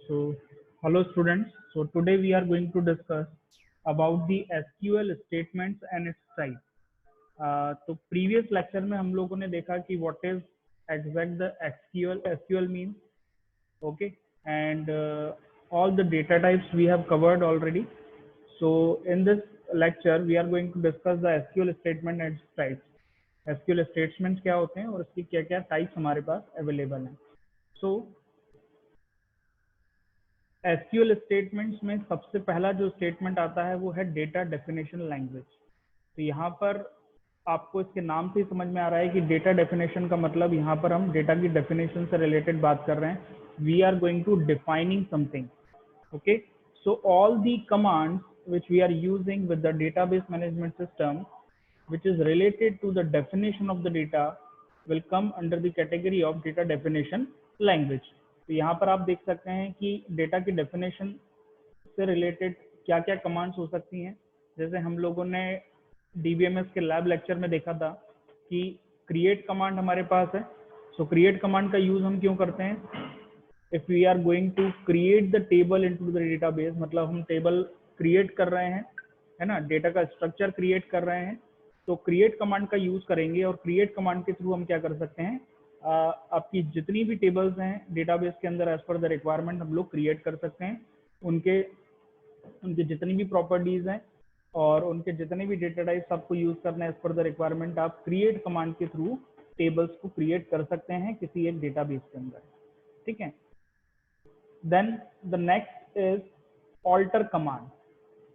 So, hello students. So today we are going to discuss about the SQL statements and its type. तो previous lecture में हम लोगों ने देखा कि what is exact the SQL means, okay, and all the data types we have covered already. So in this lecture we are going to discuss the SQL statement and its types. SQL statements क्या होते हैं और इसकी क्या-क्या types हमारे पास available हैं. So SQL statements में सबसे पहला जो स्टेटमेंट आता है वो है डेटा डेफिनेशन लैंग्वेज. तो यहाँ पर आपको इसके नाम से ही समझ में आ रहा है कि डेटा डेफिनेशन का मतलब यहाँ पर हम डेटा की डेफिनेशन से रिलेटेड बात कर रहे हैं. We are going to defining something. Okay, so all the commands which we are using with the database management system which is related to the definition of the data will come under the category of data definition language. तो यहाँ पर आप देख सकते हैं कि data की definition से रिलेटेड क्या क्या कमांड्स हो सकती हैं. जैसे हम लोगों ने DBMS के लैब लेक्चर में देखा था कि क्रिएट कमांड हमारे पास है. सो क्रिएट कमांड का यूज हम क्यों करते हैं? If we are going to create the table into the database, मतलब हम टेबल क्रिएट कर रहे हैं, है ना, डेटा का स्ट्रक्चर क्रिएट कर रहे हैं, तो क्रिएट कमांड का यूज करेंगे. और क्रिएट कमांड के थ्रू हम क्या कर सकते हैं, आपकी जितनी भी टेबल्स हैं डेटाबेस के अंदर एज पर द रिक्वायरमेंट हम लोग क्रिएट कर सकते हैं. उनके जितनी भी प्रॉपर्टीज हैं और उनके जितने भी डेटा टाइप्स आपको यूज करना है एज पर द रिक्वायरमेंट, आप क्रिएट कमांड के थ्रू टेबल्स को क्रिएट कर सकते हैं किसी एक डेटाबेस के अंदर. ठीक है. Then the next is alter command.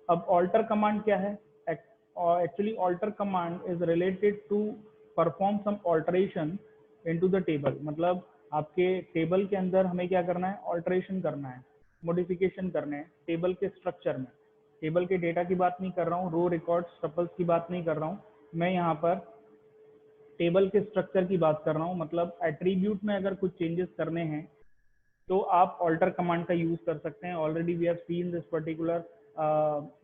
अब ऑल्टर कमांड क्या है? Actually alter command is related to perform some alteration into the table. मतलब आपके टेबल के अंदर हमें क्या करना है? ऑल्टरेशन करना है, मॉडिफिकेशन करने हैं टेबल के स्ट्रक्चर में. टेबल के डेटा की बात नहीं कर रहा हूँ, रो रिकॉर्ड्स टपल्स की बात नहीं कर रहा हूँ, मैं यहाँ पर टेबल के स्ट्रक्चर की बात कर रहा हूँ. मतलब एट्रीब्यूट में अगर कुछ चेंजेस करने हैं तो आप ऑल्टर कमांड का यूज कर सकते हैं. Already we have seen this particular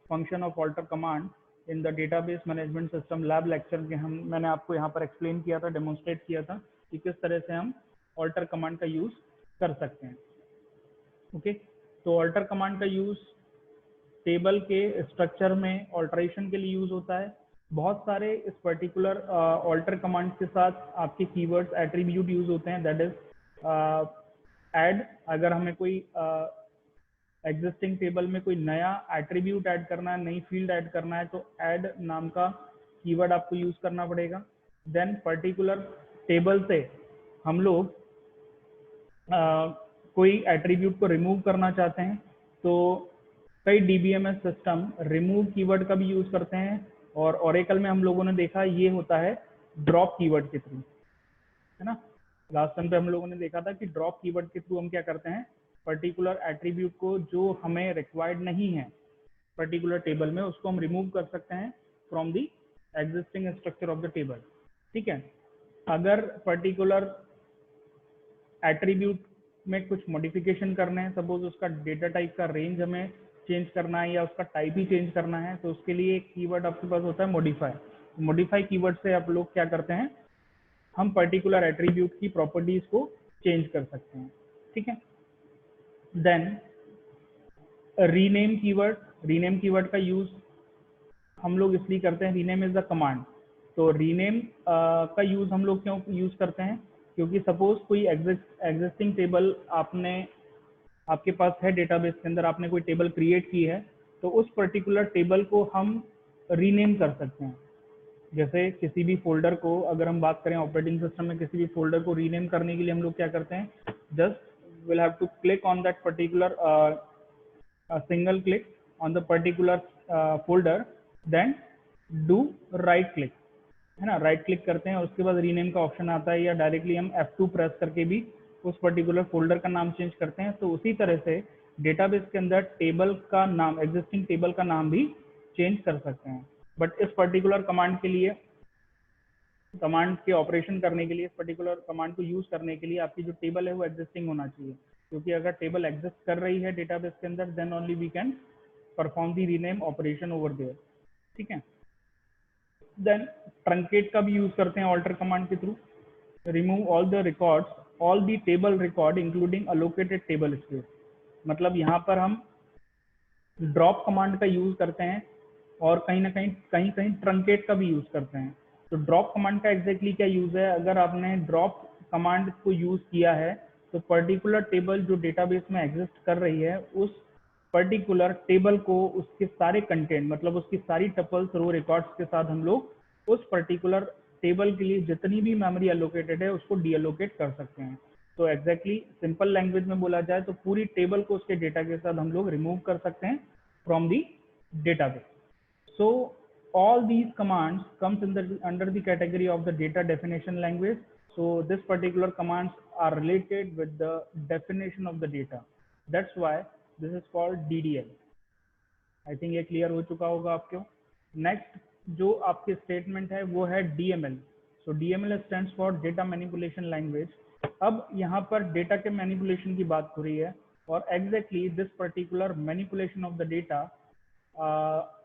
function of alter command in the database management system lab lecture के. मैंने आपको यहाँ पर एक्सप्लेन किया था, डेमोन्स्ट्रेट किया था कि किस तरह से हम ऑल्टर कमांड का यूज कर सकते हैं. ओके, तो ऑल्टर कमांड का यूज टेबल के स्ट्रक्चर में ऑल्टरेशन के लिए यूज होता है. बहुत सारे इस पर्टिकुलर ऑल्टर कमांड के साथ आपके कीवर्ड्स एट्रीब्यूट यूज होते हैं. That is add. अगर हमें कोई एग्जिस्टिंग टेबल में कोई नया एट्रीब्यूट ऐड करना है, नई फील्ड ऐड करना है, तो ऐड नाम का कीवर्ड आपको यूज करना पड़ेगा. देन पर्टिकुलर टेबल से हम लोग कोई एट्रीब्यूट को रिमूव करना चाहते हैं तो कई DBMS सिस्टम रिमूव कीवर्ड का भी यूज करते हैं. और ओरेकल में हम लोगों ने देखा ये होता है ड्रॉप कीवर्ड के थ्रू, है ना. लास्ट टाइम पे हम लोगों ने देखा था कि ड्रॉप कीवर्ड के थ्रू हम क्या करते हैं, पर्टिकुलर एट्रीब्यूट को जो हमें रिक्वायर्ड नहीं है पर्टिकुलर टेबल में, उसको हम रिमूव कर सकते हैं from the existing structure of the table. ठीक है. अगर पर्टिकुलर एट्रीब्यूट में कुछ मॉडिफिकेशन करने हैं, सपोज उसका डेटा टाइप का रेंज हमें चेंज करना है या उसका टाइप ही चेंज करना है, तो उसके लिए एक कीवर्ड आपके पास होता है मॉडिफाई. मॉडिफाई कीवर्ड से आप लोग क्या करते हैं, हम पर्टिकुलर एट्रीब्यूट की प्रॉपर्टीज को चेंज कर सकते हैं. ठीक है. Then rename keyword. Rename keyword का यूज हम लोग इसलिए करते हैं, रीनेम इज द कमांड. तो रीनेम का यूज हम लोग क्यों यूज करते हैं? क्योंकि सपोज कोई एग्जिस्टिंग टेबल आपके पास है डेटाबेस के अंदर, आपने कोई टेबल क्रिएट की है, तो उस पर्टिकुलर टेबल को हम रीनेम कर सकते हैं. जैसे किसी भी फोल्डर को, अगर हम बात करें ऑपरेटिंग सिस्टम में, किसी भी फोल्डर को रीनेम करने के लिए हम लोग क्या करते हैं, just will have to click on that particular single click on the particular folder, then do right click, है ना. राइट क्लिक करते हैं और उसके बाद रीनेम का ऑप्शन आता है, या डायरेक्टली हम F2 प्रेस करके भी उस पर्टिकुलर फोल्डर का नाम चेंज करते हैं. तो उसी तरह से डेटाबेस के अंदर टेबल का नाम, एग्जिस्टिंग टेबल का नाम भी चेंज कर सकते हैं. बट इस पर्टिकुलर कमांड के लिए, कमांड के ऑपरेशन करने के लिए, इस पर्टिकुलर कमांड को यूज करने के लिए आपकी जो टेबल है वो एग्जिस्टिंग होना चाहिए. क्योंकि अगर टेबल एग्जिस्ट कर रही है डेटाबेस के अंदर, then only we can perform the rename operation over there. ठीक है. देन ट्रंकेट का भी यूज करते हैं ऑल्टर कमांड के through. Remove all the records, all the table record including allocated table space. मतलब यहाँ पर हम ड्रॉप कमांड का यूज करते हैं और कहीं ना कहीं ट्रंकेट का भी यूज करते हैं। तो ड्रॉप कमांड का एग्जैक्टली क्या यूज है, अगर आपने ड्रॉप कमांड को यूज किया है तो पर्टिकुलर टेबल जो डेटाबेस में एग्जिस्ट कर रही है उस पर्टिकुलर टेबल को उसके सारे कंटेंट मतलब उसकी सारी टपल्स रो रिकॉर्ड्स के साथ हम लोग उस पर्टिकुलर टेबल के लिए जितनी भी मेमोरी एलोकेटेड है उसको डीएलोकेट कर सकते हैं। तो एग्जैक्टली सिंपल लैंग्वेज में बोला जाए तो पूरी टेबल को उसके डेटा के साथ हम लोग रिमूव कर सकते हैं from the database. So all these commands comes in the under the category of the data definition language. So this particular commands are related with the definition of the data. That's why this is called DDL. I think ये clear हो चुका होगा आपको। Next जो आपके statement है वो है DML. So DML stands for Data Manipulation Language. अब यहाँ पर data के manipulation की बात हो रही है और exactly this particular manipulation of the data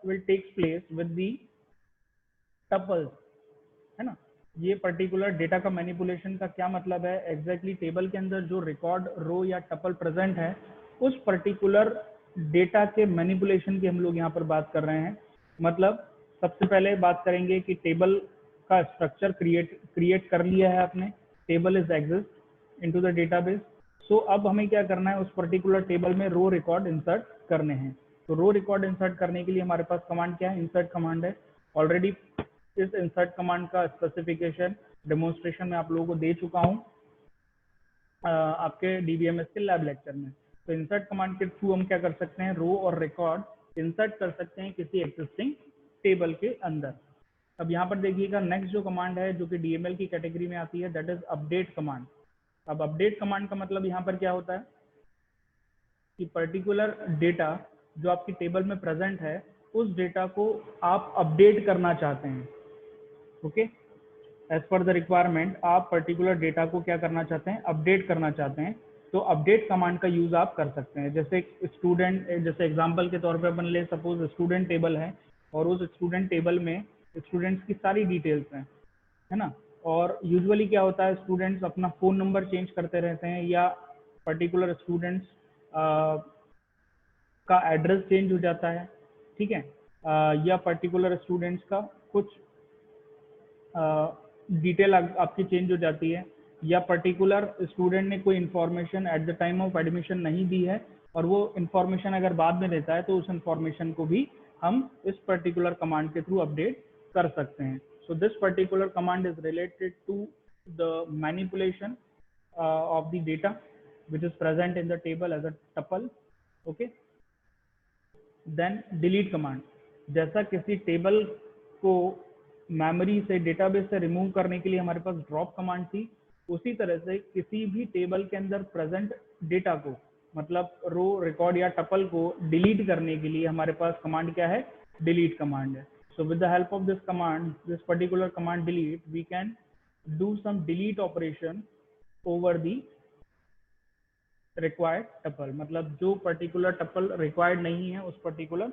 will take place with the tuples, है ना। ये पर्टिकुलर डेटा का मैनिपुलेशन का क्या मतलब है, एग्जैक्टली टेबल के अंदर जो रिकॉर्ड रो या टपल प्रेजेंट है उस पर्टिकुलर डेटा के मैनिपुलेशन की हम लोग यहाँ पर बात कर रहे हैं। मतलब सबसे पहले बात करेंगे कि टेबल का स्ट्रक्चर क्रिएट कर लिया है आपने, table is exist into the database. So अब हमें क्या करना है, उस पर्टिकुलर टेबल में रो रिकॉर्ड इंसर्ट करने हैं। तो रो रिकॉर्ड इंसर्ट करने के लिए हमारे पास कमांड क्या है, इंसर्ट कमांड है। ऑलरेडी इस इंसर्ट कमांड का स्पेसिफिकेशन डेमोन्स्ट्रेशन में आप लोगों को दे चुका हूं आपके डीबीएमएस के लैब लेक्चर में। तो इंसर्ट कमांड के थ्रू हम क्या कर सकते हैं, रो और रिकॉर्ड इंसर्ट कर सकते हैं किसी एग्जिस्टिंग टेबल के अंदर। अब यहाँ पर देखिएगा नेक्स्ट जो कमांड है जो कि डीएमएल की कैटेगरी में आती है दैट इज अपडेट कमांड। अब अपडेट कमांड का मतलब यहाँ पर क्या होता है कि पर्टिकुलर डेटा जो आपकी टेबल में प्रेजेंट है उस डेटा को आप अपडेट करना चाहते हैं। Okay, as per the requirement आप पर्टिकुलर डेटा को क्या करना चाहते हैं, अपडेट करना चाहते हैं। तो अपडेट कमांड का यूज आप कर सकते हैं। जैसे स्टूडेंट, जैसे एग्जांपल के तौर पे अपन ले सपोज स्टूडेंट टेबल है और उस स्टूडेंट टेबल में स्टूडेंट्स की सारी डिटेल्स हैं, है ना। और यूजुअली क्या होता है, स्टूडेंट्स अपना फोन नंबर चेंज करते रहते हैं या पर्टिकुलर स्टूडेंट्स का एड्रेस चेंज हो जाता है, ठीक है, या पर्टिकुलर स्टूडेंट्स का कुछ डिटेल आपकी चेंज हो जाती है, या पर्टिकुलर स्टूडेंट ने कोई information at the time of admission नहीं दी है और वो इन्फॉर्मेशन अगर बाद में देता है तो उस इन्फॉर्मेशन को भी हम इस पर्टिकुलर कमांड के थ्रू अपडेट कर सकते हैं। So this particular command is related to the manipulation of the data which is present in the table as a tuple. Okay, then delete command, जैसा किसी टेबल को मेमोरी से database से remove करने के लिए हमारे पास ड्रॉप कमांड थी, उसी तरह से किसी भी टेबल के अंदर प्रेजेंट डेटा को मतलब रो रिकॉर्ड या टपल को डिलीट करने के लिए हमारे पास कमांड क्या है, डिलीट कमांड है। So with the help of this command, this particular command delete, we can do some delete operation over the required tuple. मतलब जो पर्टिकुलर टपल रिक्वायर्ड नहीं है उस पर्टिकुलर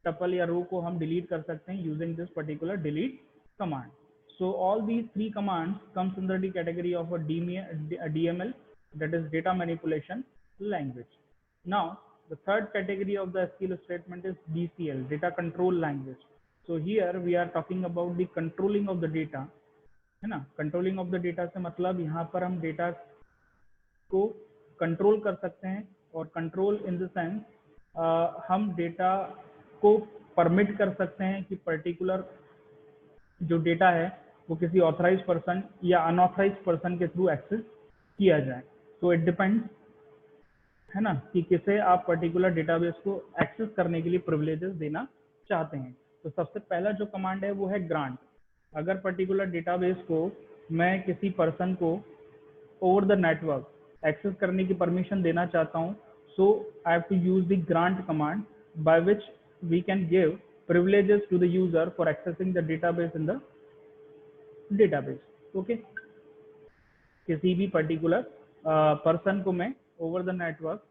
टपल या रो को हम डिलीट कर सकते हैं using this particular delete command. So all these three commands comes under the category of a DML, that is data manipulation language. Now the third category of the SQL statement is DCL, data control language. So here we are talking about the controlling of the data, है ना। Controlling of the data से मतलब यहाँ पर हम data को control कर सकते हैं और कंट्रोल इन द सेंस हम डेटा को परमिट कर सकते हैं कि पर्टिकुलर जो डेटा है वो किसी ऑथराइज पर्सन या अनऑथराइज पर्सन के थ्रू एक्सेस किया जाए। तो इट डिपेंड्स, है ना, कि किसे आप पर्टिकुलर डेटाबेस को एक्सेस करने के लिए प्रिविलेजेस देना चाहते हैं। तो सबसे पहला जो कमांड है वो है ग्रांट। अगर पर्टिकुलर डेटाबेस को मैं किसी पर्सन को ओवर द नेटवर्क एक्सेस करने की परमिशन देना चाहता हूँ, so I have to use the grant command by which we can give privileges to the user for accessing the database in the database. Okay, किसी भी particular person को मैं over the network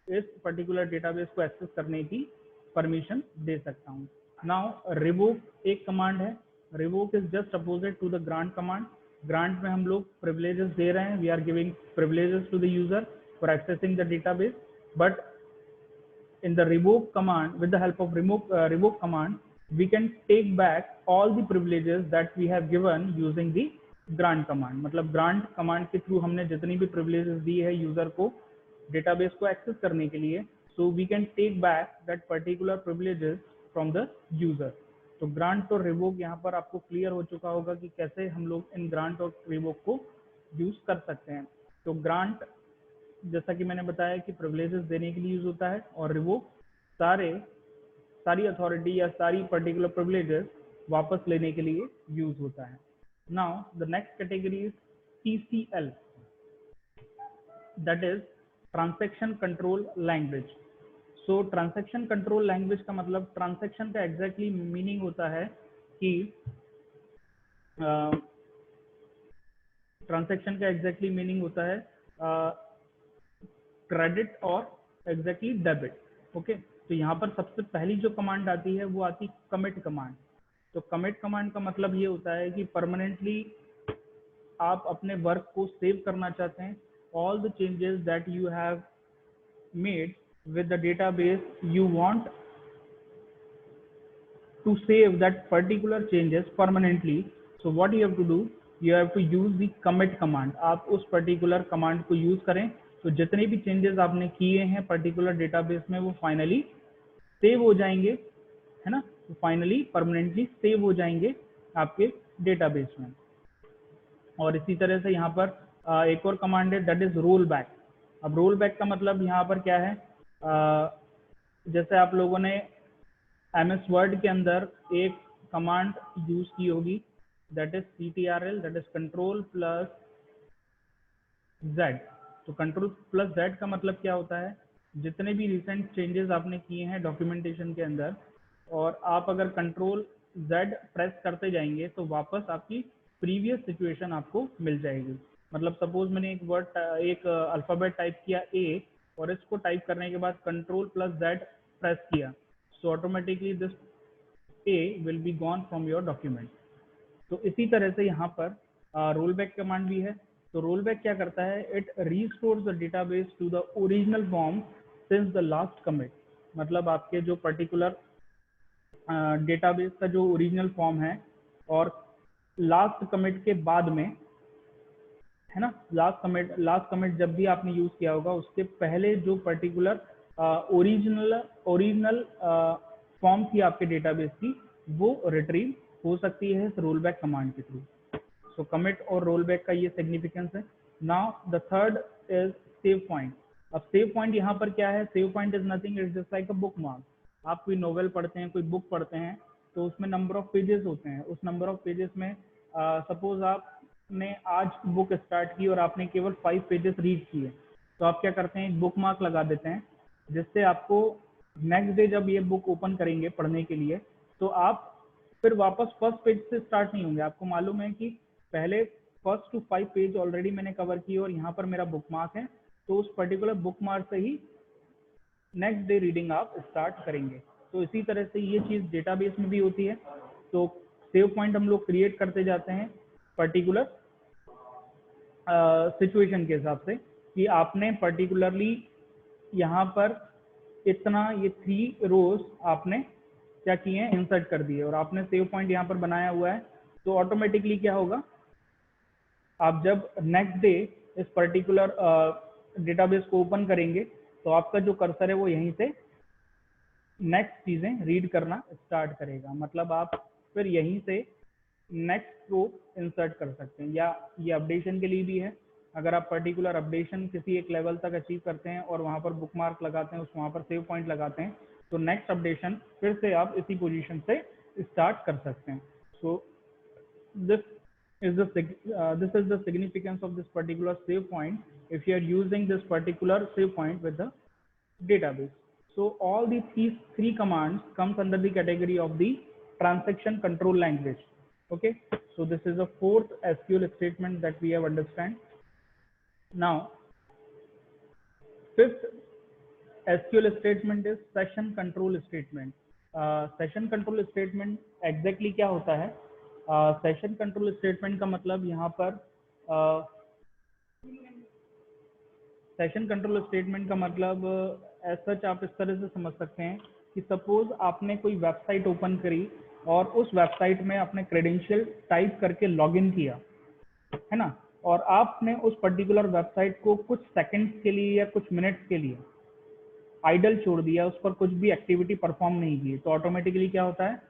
इस particular database को access करने की permission दे सकता हूँ। नाउ रिवोक एक कमांड है, revoke is just opposite to the grant command. Grant में हम लोग प्रिविलेजेस दे रहे हैं, we are giving privileges to the user for accessing the database, but in the revoke command, with the help of revoke command, we can take back all the privileges that we have given using the grant command. मतलब grant command के through हमने जितनी भी privileges दी है user को database को access करने के लिए, so we can take back that particular privileges from the user. तो ग्रांट और रिवोक यहाँ पर आपको क्लियर हो चुका होगा कि कैसे हम लोग इन ग्रांट और रिवोक को यूज कर सकते हैं। तो ग्रांट जैसा कि मैंने बताया कि प्रिविलेजेस देने के लिए यूज होता है, और रिवोक सारी अथॉरिटी या सारी पर्टिकुलर प्रिविलेजेस वापस लेने के लिए यूज होता है। Now the next category is TCL, that is transaction control language. So transaction control language का मतलब, ट्रांजैक्शन का एग्जैक्टली मीनिंग होता है कि ट्रांजैक्शन का एग्जैक्टली मीनिंग होता है क्रेडिट और एग्जैक्टली डेबिट। ओके, तो यहाँ पर सबसे पहली जो कमांड आती है वो आती कमिट कमांड। तो कमिट कमांड का मतलब ये होता है कि परमानेंटली आप अपने वर्क को सेव करना चाहते हैं, all the changes that you have made with the database, you want to save that particular changes permanently. So what you have to do, you have to use the commit command. आप उस particular command को use करें, तो जितने भी changes आपने किए हैं particular database में वो finally save हो जाएंगे, है ना, तो finally permanently save हो जाएंगे आपके database में। और इसी तरह से यहाँ पर एक और कमांड है, that is roll back। अब रोल बैक का मतलब यहाँ पर क्या है, जैसे आप लोगों ने MS वर्ड के अंदर एक कमांड यूज की होगी, that is CTRL, that is control plus Z। तो कंट्रोल प्लस Z का मतलब क्या होता है, जितने भी रिसेंट चेंजेस आपने किए हैं डॉक्यूमेंटेशन के अंदर, और आप अगर कंट्रोल Z प्रेस करते जाएंगे तो वापस आपकी प्रीवियस सिचुएशन आपको मिल जाएगी। मतलब सपोज मैंने एक अल्फाबेट टाइप किया A, और इसको टाइप करने के बाद कंट्रोल प्लस Z प्रेस किया, so automatically this A will be gone from your document. तो इसी तरह से यहाँ पर रोल बैक कमांड भी है। तो रोल बैक क्या करता है, it restores the database to the original form since the last commit. मतलब आपके जो पर्टिकुलर डेटाबेस का जो ओरिजिनल फॉर्म है, और लास्ट कमिट के बाद में, है ना, लास्ट कमिट जब भी आपने यूज किया होगा उसके पहले जो पर्टिकुलर ओरिजिनल फॉर्म थी आपके डेटाबेस की, वो रिट्रीव हो सकती है इस रोल बैक कमांड के थ्रू। सो कमिट और रोल बैक का ये सिग्निफिकेंस है। Now the third is save point. अब सेव पॉइंट यहाँ पर क्या है, save point is nothing, it's just like a book mark. आप कोई नॉवेल पढ़ते हैं, कोई बुक पढ़ते हैं, तो उसमें नंबर ऑफ पेजेस होते हैं। उस नंबर ऑफ पेजेस में सपोज आपने आज बुक स्टार्ट की और आपने केवल 5 पेजेस रीड किए, तो आप क्या करते हैं, एक बुक मार्क लगा देते हैं, जिससे आपको नेक्स्ट डे जब ये बुक ओपन करेंगे पढ़ने के लिए, तो आप फिर वापस फर्स्ट पेज से स्टार्ट नहीं होंगे। आपको मालूम है कि पहले फर्स्ट टू 5 पेज ऑलरेडी मैंने कवर किए और यहाँ पर मेरा बुक मार्क है, तो उस पर्टिकुलर बुक मार्क से ही नेक्स्ट डे रीडिंग आप स्टार्ट करेंगे। तो इसी तरह से ये चीज़ डेटाबेस में भी होती है। तो सेव पॉइंट हम लोग क्रिएट करते जाते हैं पर्टिकुलर सिचुएशन के हिसाब से, कि आपने पर्टिकुलरली यहाँ पर इतना ये 3 रोज आपने क्या किए हैं, इंसर्ट कर दिए, और आपने सेव पॉइंट यहाँ पर बनाया हुआ है। तो ऑटोमेटिकली क्या होगा, आप जब नेक्स्ट डे इस पर्टिकुलर डेटाबेस को ओपन करेंगे, तो आपका जो कर्सर है वो यहीं से नेक्स्ट चीजें रीड करना स्टार्ट करेगा। मतलब आप फिर यहीं से नेक्स्ट को इंसर्ट कर सकते हैं। या ये अपडेशन के लिए भी है, अगर आप पर्टिकुलर अपडेशन किसी एक लेवल तक अचीव करते हैं और वहाँ पर बुक मार्क लगाते हैं, वहाँ पर सेव पॉइंट लगाते हैं, तो नेक्स्ट अपडेशन फिर से आप इसी पोजीशन से स्टार्ट कर सकते हैं। So this is the significance of this particular save point if you are using this particular save point with the database. So all these three commands comes under the category of the transaction control language. Okay, so this is the 4th SQL statement that we have understand. Now 5th SQL statement is session control statement. Session control statement exactly क्या होता है? Session control statement का मतलब यहाँ पर session control statement का मतलब as such आप इस तरह से समझ सकते हैं कि सपोज आपने कोई वेबसाइट ओपन करी और उस वेबसाइट में अपने क्रेडेंशियल टाइप करके लॉगिन किया, है ना, और आपने उस पर्टिकुलर वेबसाइट को कुछ सेकंड्स के लिए या कुछ मिनट्स के लिए आइडल छोड़ दिया, उस पर कुछ भी एक्टिविटी परफॉर्म नहीं की, तो ऑटोमेटिकली क्या होता है,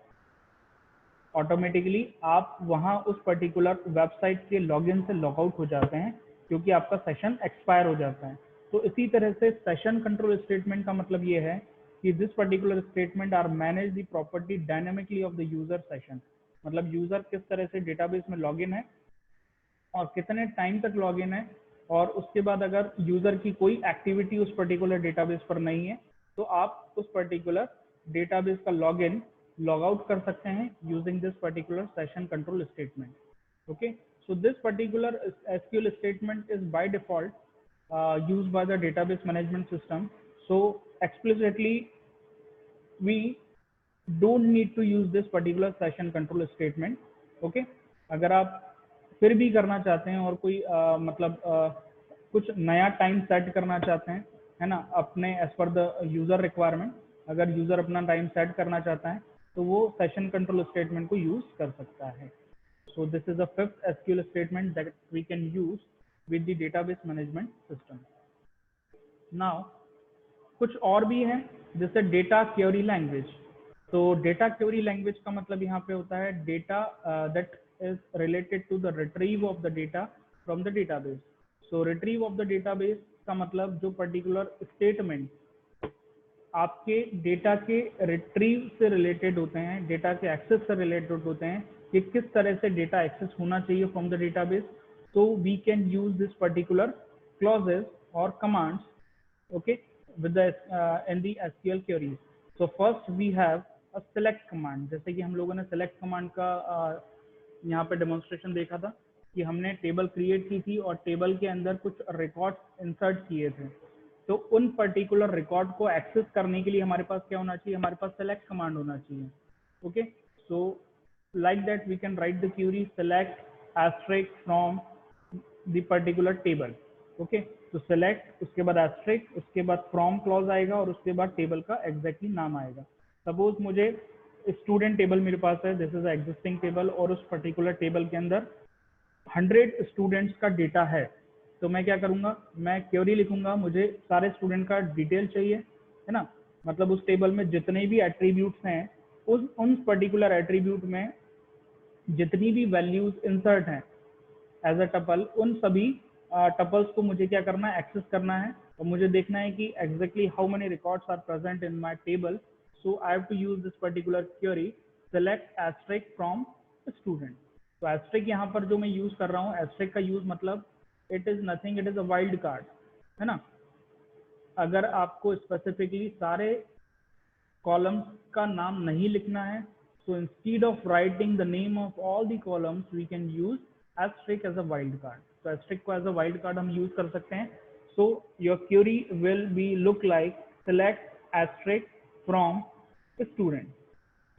ऑटोमेटिकली आप वहां उस पर्टिकुलर वेबसाइट के लॉगिन से लॉगआउट हो जाते हैं क्योंकि आपका सेशन एक्सपायर हो जाता है। तो इसी तरह से सेशन कंट्रोल स्टेटमेंट का मतलब ये है कि this particular statement are manage the property dynamically of the user session, मतलब यूजर किस तरह से डेटाबेस में लॉगिन है और कितने टाइम तक लॉगिन है, और उसके बाद अगर यूजर की कोई एक्टिविटी उस पर्टिकुलर डेटाबेस पर नहीं है तो आप उस पर्टिकुलर डेटाबेस का लॉगिन लॉग आउट कर सकते हैं using this particular session control statement. Okay, so this particular SQL statement is by default used by the database management system, so explicitly we don't need to use this particular session control statement. Okay, अगर आप फिर भी करना चाहते हैं और कोई कुछ नया टाइम सेट करना चाहते हैं, है ना, अपने as per the user requirement, अगर यूजर अपना टाइम सेट करना चाहता है तो वो सेशन कंट्रोल स्टेटमेंट को यूज कर सकता है। So this is the fifth SQL statement that we can use with the database management system. Now कुछ और भी है जैसे डेटा क्वेरी लैंग्वेज। तो डेटा क्वेरी लैंग्वेज का मतलब यहाँ पे होता है data that is related to the retrieve of the data from the database. So retrieve of the database का मतलब जो पर्टिकुलर स्टेटमेंट आपके डेटा के रिट्रीव से रिलेटेड होते हैं, डेटा के एक्सेस से रिलेटेड होते हैं कि किस तरह से डेटा एक्सेस होना चाहिए फ्रॉम द डेटाबेस, तो we can use this particular clauses और commands, okay, with the in the SQL queries. So first we have a select command, जैसे कि हम लोगों ने select command का यहाँ पे डेमोन्स्ट्रेशन देखा था कि हमने टेबल क्रिएट की थी और टेबल के अंदर कुछ रिकॉर्ड इंसर्ट किए थे, तो उन पर्टिकुलर रिकॉर्ड को एक्सेस करने के लिए हमारे पास क्या होना चाहिए, हमारे पास सेलेक्ट कमांड होना चाहिए। Okay, so like that we can write the query select asterisk from the particular table. Okay, तो सेलेक्ट, उसके बाद एस्ट्रिक, उसके बाद फ्रॉम क्लॉज आएगा और उसके बाद टेबल का एग्जैक्टली नाम आएगा। सपोज मुझे स्टूडेंट टेबल मेरे पास है, दिस इज एग्जिस्टिंग टेबल, और उस पर्टिकुलर टेबल के अंदर 100 स्टूडेंट्स का डेटा है, तो मैं क्या करूंगा, मैं क्वेरी लिखूंगा, मुझे सारे स्टूडेंट का डिटेल चाहिए, है ना, मतलब उस टेबल में जितने भी एट्रीब्यूट्स हैं उन पर्टिकुलर एट्रीब्यूट में जितनी भी वैल्यूज इंसर्ट हैं एज अ टपल, उन सभी टपल्स को मुझे क्या करना है, एक्सेस करना है, और मुझे देखना है कि exactly how many records are present in my table. So I have to use this particular query select asterisk from student. तो एस्ट्रिक यहाँ पर जो मैं यूज कर रहा हूँ, एस्ट्रिक का यूज मतलब it is nothing, it is a wild card, है ना। अगर आपको स्पेसिफिकली सारे कॉलम्स का नाम नहीं लिखना है, so instead of writing the name of all the columns we can use asterisk as a wild card। तो asterisk को as a wild card हम यूज कर सकते हैं। so your query will be look like select asterisk from student,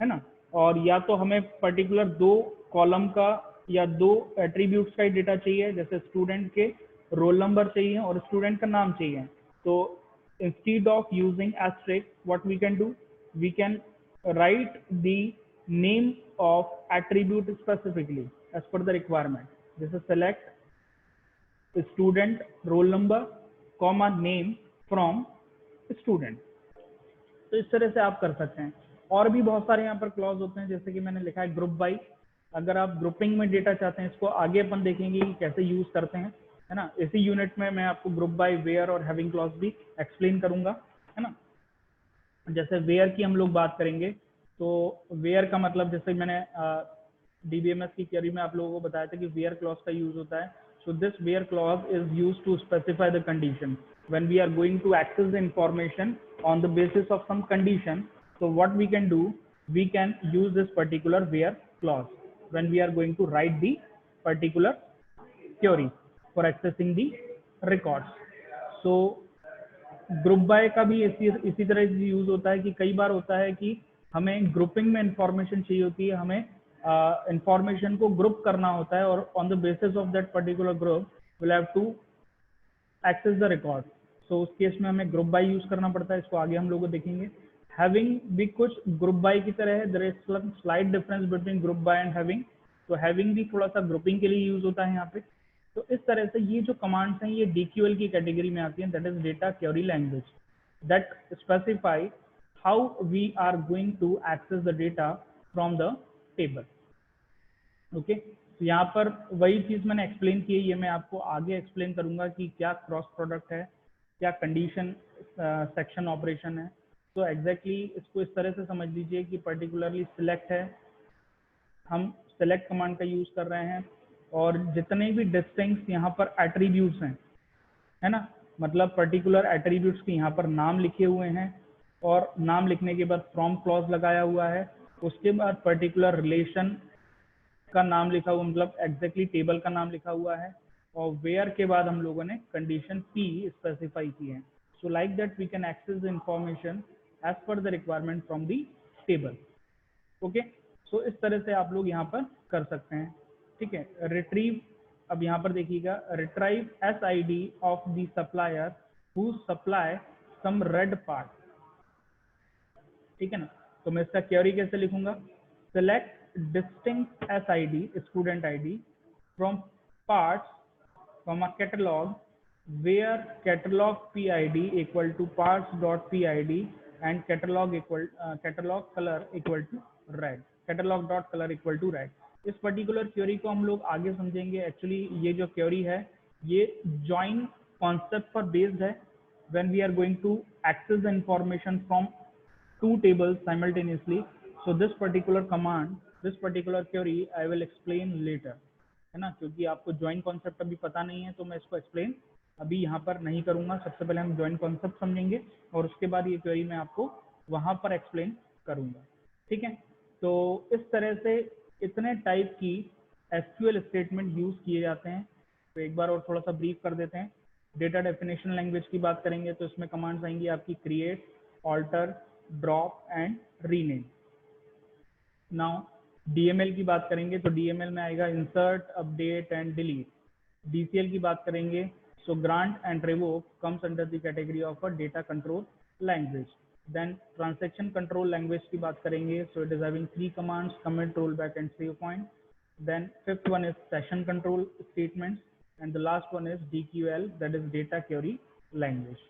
है ना, और या तो हमें पर्टिकुलर 2 कॉलम का या 2 एट्रीब्यूट्स का ही डेटा चाहिए, जैसे स्टूडेंट के रोल नंबर चाहिए और स्टूडेंट का नाम चाहिए, तो instead of using asterisk what we can do, we can write the name of attribute specifically as per the requirement। This is select student roll number comma name from student। तो इस तरह से आप कर सकते हैं। और भी बहुत सारे यहाँ पर क्लॉज होते हैं, जैसे कि मैंने लिखा है ग्रुप बाई। अगर आप ग्रुपिंग में डेटा चाहते हैं, इसको आगे अपन देखेंगे कि कैसे यूज करते हैं, है ना। इसी यूनिट में मैं आपको ग्रुप बाई, वेयर और हैविंग क्लॉज भी एक्सप्लेन करूंगा, है ना। जैसे वेयर की हम लोग बात करेंगे, तो वेयर का मतलब जैसे मैंने डीबीएमएस की क्वेरी में आप लोगों को बताया था कि वेयर क्लॉज का यूज होता है। So this where clause is use to specify the condition when we are going to access the information on the basis of some condition। so what we can do, we can use this particular where clause when we are going to write the particular query for accessing the records। so group by का भी इसी तरह से use होता है कि कई बार होता है कि हमें ग्रुपिंग में इंफॉर्मेशन चाहिए होती है, हमें इंफॉर्मेशन को ग्रुप करना होता है और on the basis of that particular group will have to access the record। सो उस केस में हमें ग्रुप बाय यूज करना पड़ता है, इसको आगे हम लोग देखेंगे। हैविंग भी कुछ ग्रुप बाय की तरह है, there is some slight difference between group by and having. तो हैविंग भी थोड़ा सा ग्रुपिंग के लिए यूज होता है यहाँ पे। तो इस तरह से ये जो कमांड्स हैं ये DQL की कैटेगरी में आती हैं, that is data query language, that specify how we are going to access the data from the table. Okay, तो यहाँ पर वही चीज मैंने एक्सप्लेन की है, ये मैं आपको आगे एक्सप्लेन करूंगा कि क्या क्रॉस प्रोडक्ट है, क्या कंडीशन सेक्शन ऑपरेशन है। तो एग्जैक्टली इसको इस तरह से समझ लीजिए कि पर्टिकुलरली सिलेक्ट है, हम सेलेक्ट कमांड का यूज कर रहे हैं, और जितने भी डिस्टिंक्ट यहाँ पर एट्रीब्यूट्स हैं, है ना, मतलब पर्टिकुलर एट्रीब्यूट्स के यहाँ पर नाम लिखे हुए हैं, और नाम लिखने के बाद फ्रॉम क्लॉज लगाया हुआ है, उसके बाद पर्टिकुलर रिलेशन का नाम लिखा हुआ, मतलब एग्जैक्टली टेबल का नाम लिखा हुआ है, और वेयर के बाद हम लोगों ने कंडीशन P स्पेसिफाई की है। So like that we can access the information as per the requirement from the table. Okay, so इस तरह से आप लोग यहाँ पर कर सकते हैं। ठीक है, रिट्रीव, अब यहाँ पर देखिएगा, retrieve SID of the supplier who supply some red part. ठीक है ना, तो मैं इसका क्वेरी कैसे लिखूंगा, select distinct SID student ID from parts from a catalog where catalog PID equal to parts dot PID and catalog color equal to red, catalog dot color equal to red। इस particular query को हम लोग आगे समझेंगे। Actually ये जो query है ये ज्वाइन कॉन्सेप्ट पर बेस्ड है, when we are going to access the information from two tables simultaneously। So this particular command, this particular query I will explain later, है ना, क्योंकि आपको ज्वाइन कॉन्सेप्ट अभी पता नहीं है तो मैं इसको एक्सप्लेन अभी यहाँ पर नहीं करूँगा। सबसे पहले हम ज्वाइन कॉन्सेप्ट समझेंगे और उसके बाद ये क्वेरी मैं आपको वहाँ पर एक्सप्लेन करूँगा। ठीक है, तो इस तरह से इतने टाइप की SQL स्टेटमेंट यूज किए जाते हैं। तो एक बार और थोड़ा सा ब्रीफ कर देते हैं। डेटा डेफिनेशन लैंग्वेज की बात करेंगे तो इसमें कमांड्स आएंगी आपकी create, alter, drop and rename. Now DML की बात करेंगे तो DML में आएगा insert, update and delete. DCL की बात करेंगे so grant and revoke comes under the category of a data control language. Then transaction control language की बात करेंगे, so it is having 3 commands, commit, rollback and save point. Then fifth one is session control statements, and the last one is DQL, that is data query language।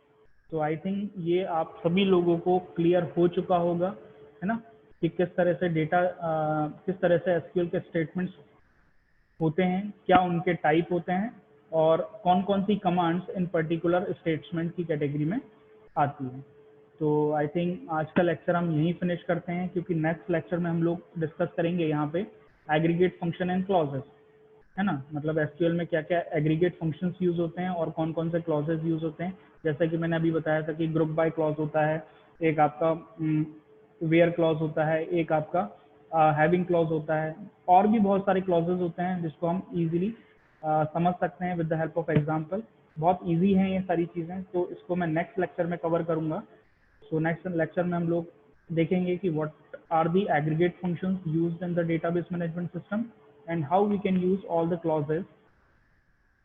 तो I think ये आप सभी लोगों को clear हो चुका होगा, है ना, कि किस तरह से डेटा किस तरह से SQL के स्टेटमेंट्स होते हैं, क्या उनके टाइप होते हैं, और कौन कौन सी कमांड्स इन पर्टिकुलर स्टेटमेंट की कैटेगरी में आती हैं। तो आई थिंक आज का लेक्चर हम यहीं फिनिश करते हैं, क्योंकि नेक्स्ट लेक्चर में हम लोग डिस्कस करेंगे यहाँ पे एग्रीगेट फंक्शन एंड क्लॉजेस, है ना, मतलब SQL में क्या क्या एग्रीगेट फंक्शंस यूज होते हैं और कौन कौन से क्लॉजेस यूज होते हैं। जैसे कि मैंने अभी बताया था कि ग्रुप बाय क्लॉज होता है, एक आपका वेयर क्लॉज होता है, एक आपका हैविंग क्लॉज होता है, और भी बहुत सारे क्लॉजेस होते हैं जिसको हम इजीली समझ सकते हैं with the help of example. बहुत इजी हैं ये सारी चीज़ें, तो इसको मैं नेक्स्ट लेक्चर में कवर करूँगा। सो नेक्स्ट लेक्चर में हम लोग देखेंगे कि what are the aggregate functions used in the database management system and how we can use all the clauses